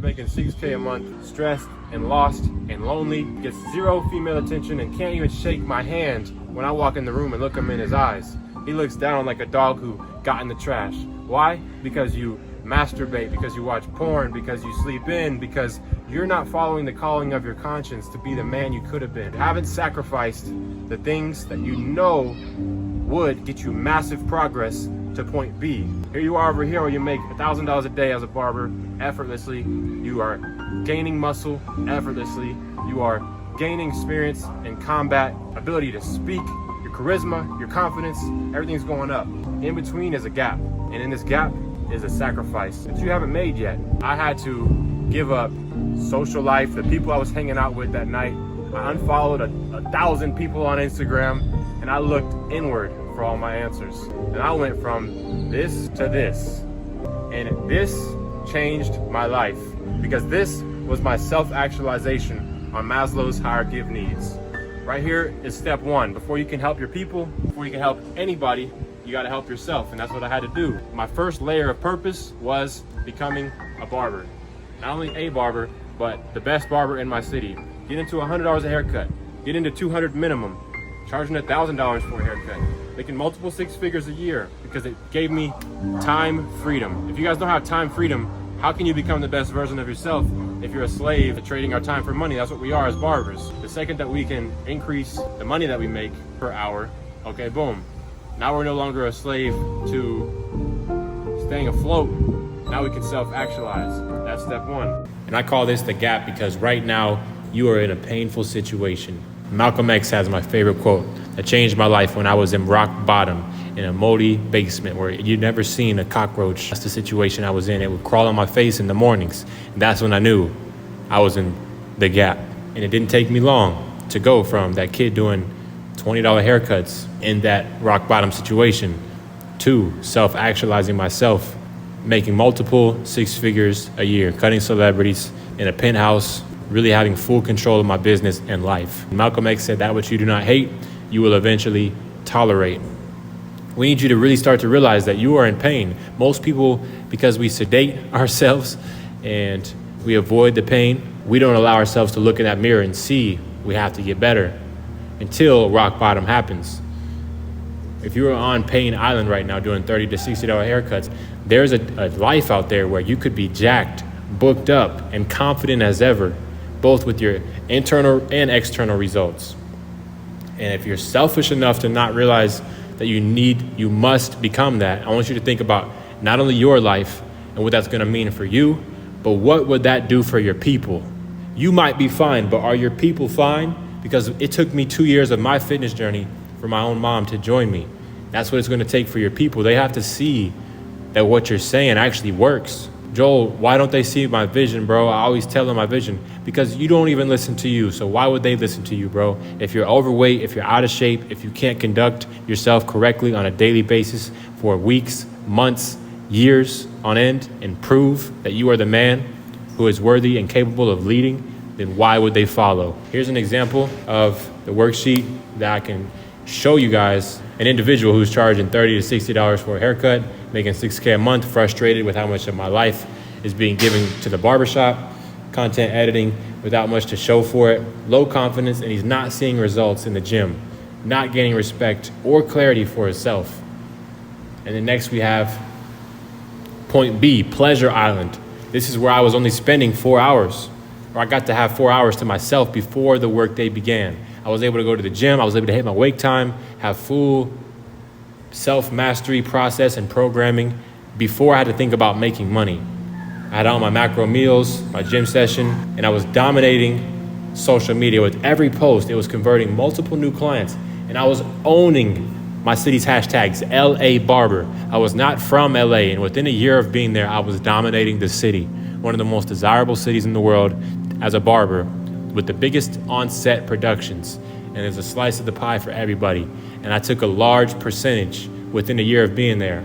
Making 6K a month, stressed and lost and lonely, gets zero female attention and can't even shake my hand when I walk in the room and look him in his eyes. He looks down like a dog who got in the trash. Why? Because you masturbate, because you watch porn, because you sleep in, because you're not following the calling of your conscience to be the man you could have been. You haven't sacrificed the things that you know would get you massive progress to point B. Here you are over here where you make $1,000 a day as a barber effortlessly. You are gaining muscle effortlessly. You are gaining experience in combat, ability to speak, your charisma, your confidence, everything's going up. In between is a gap, and in this gap is a sacrifice that you haven't made yet. I had to give up social life, the people I was hanging out with that night. I unfollowed 1,000 people on Instagram, and I looked inward for all my answers. And I went from this to this. And this changed my life because this was my self-actualization on Maslow's hierarchy of needs. Right here is step one. Before you can help your people, before you can help anybody, you gotta help yourself, and that's what I had to do. My first layer of purpose was becoming a barber. Not only a barber, but the best barber in my city. Get into $100 a haircut. Get into $200 minimum. Charging $1,000 for a haircut. Making multiple six figures a year because it gave me time freedom. If you guys don't have time freedom, how can you become the best version of yourself if you're a slave to trading our time for money? That's what we are as barbers. The second that we can increase the money that we make per hour, okay, boom. Now we're no longer a slave to staying afloat. Now we can self-actualize. That's step one. And I call this the gap because right now you are in a painful situation. Malcolm X has my favorite quote that changed my life when I was in rock bottom in a moldy basement where you'd never seen a cockroach. That's the situation I was in. It would crawl on my face in the mornings. And that's when I knew I was in the gap. And it didn't take me long to go from that kid doing $20 haircuts in that rock bottom situation to self-actualizing myself, making multiple six figures a year, cutting celebrities in a penthouse, really having full control of my business and life. Malcolm X said that what you do not hate, you will eventually tolerate. We need you to really start to realize that you are in pain. Most people, because we sedate ourselves and we avoid the pain, we don't allow ourselves to look in that mirror and see we have to get better until rock bottom happens. If you are on Pain Island right now doing $30 to $60 haircuts, there's a life out there where you could be jacked, booked up, and confident as ever, both with your internal and external results. And if you're selfish enough to not realize that you must become that, I want you to think about not only your life and what that's gonna mean for you, but what would that do for your people? You might be fine, but are your people fine? Because it took me 2 years of my fitness journey for my own mom to join me. That's what it's gonna take for your people. They have to see that what you're saying actually works. Joel, why don't they see my vision, bro? I always tell them my vision because you don't even listen to you. So why would they listen to you, bro? If you're overweight, if you're out of shape, if you can't conduct yourself correctly on a daily basis for weeks, months, years on end and prove that you are the man who is worthy and capable of leading, then why would they follow? Here's an example of the worksheet that I can show you guys. An individual who's charging $30 to $60 for a haircut, making 6K a month, frustrated with how much of my life is being given to the barbershop, content editing without much to show for it, low confidence, and he's not seeing results in the gym, not gaining respect or clarity for himself. And then next we have point B, Pleasure Island. This is where I was only spending 4 hours, or I got to have 4 hours to myself before the workday began. I was able to go to the gym, I was able to hit my wake time, have full self-mastery process and programming before I had to think about making money. I had all my macro meals, my gym session, and I was dominating social media with every post. It was converting multiple new clients, and I was owning my city's hashtags, LA Barber. I was not from LA, and within a year of being there, I was dominating the city, one of the most desirable cities in the world as a barber, with the biggest on-set productions. And there's a slice of the pie for everybody. And I took a large percentage within a year of being there.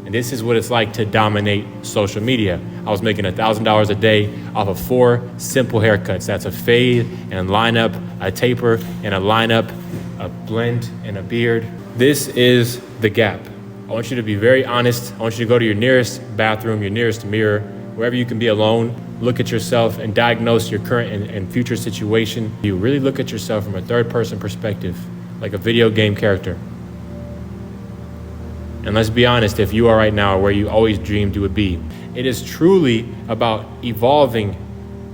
And this is what it's like to dominate social media. I was making $1,000 a day off of 4 simple haircuts. That's a fade and lineup, a taper and a lineup, a blend and a beard. This is the gap. I want you to be very honest. I want you to go to your nearest bathroom, your nearest mirror, wherever you can be alone, look at yourself and diagnose your current and future situation. You really look at yourself from a third-person perspective, like a video game character. And let's be honest, if you are right now where you always dreamed you would be, it is truly about evolving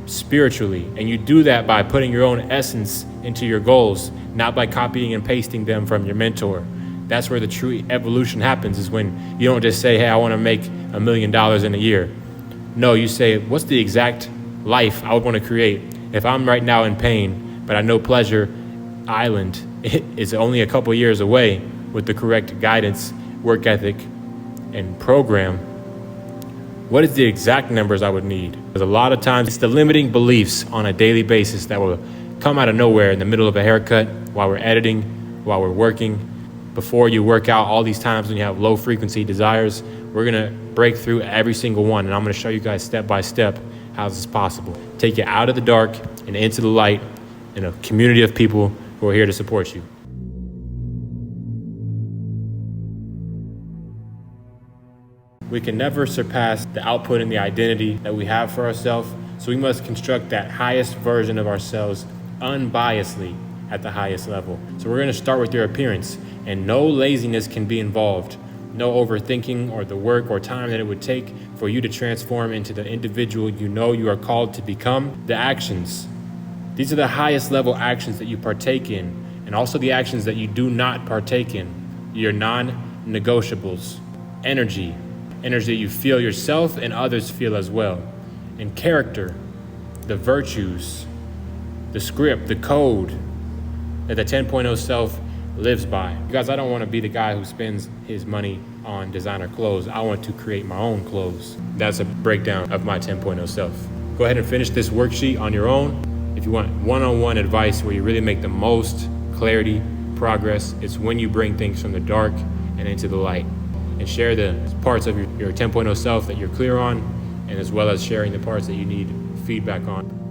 spiritually. And you do that by putting your own essence into your goals, not by copying and pasting them from your mentor. That's where the true evolution happens, is when you don't just say, hey, I want to make $1 million in a year. No, you say, what's the exact life I would want to create if I'm right now in pain, but I know Pleasure Island is only a couple years away with the correct guidance, work ethic, and program. What is the exact numbers I would need? Because a lot of times it's the limiting beliefs on a daily basis that will come out of nowhere in the middle of a haircut, while we're editing, while we're working, before you work out, all these times when you have low frequency desires. We're gonna break through every single one, and I'm gonna show you guys step by step how this is possible. Take you out of the dark and into the light in a community of people who are here to support you. We can never surpass the output and the identity that we have for ourselves, so we must construct that highest version of ourselves unbiasedly at the highest level. So we're gonna start with your appearance, and no laziness can be involved. No overthinking or the work or time that it would take for you to transform into the individual you know you are called to become. The actions. These are the highest level actions that you partake in, and also the actions that you do not partake in. Your non-negotiables. Energy that you feel yourself and others feel as well. And character, the virtues, the script, the code that the 10.0 self lives by. Guys, I don't want to be the guy who spends his money on designer clothes. I want to create my own clothes. That's a breakdown of my 10.0 self. Go ahead and finish this worksheet on your own. If you want one-on-one advice where you really make the most clarity, progress, it's when you bring things from the dark and into the light, and share the parts of your 10.0 self that you're clear on, and as well as sharing the parts that you need feedback on.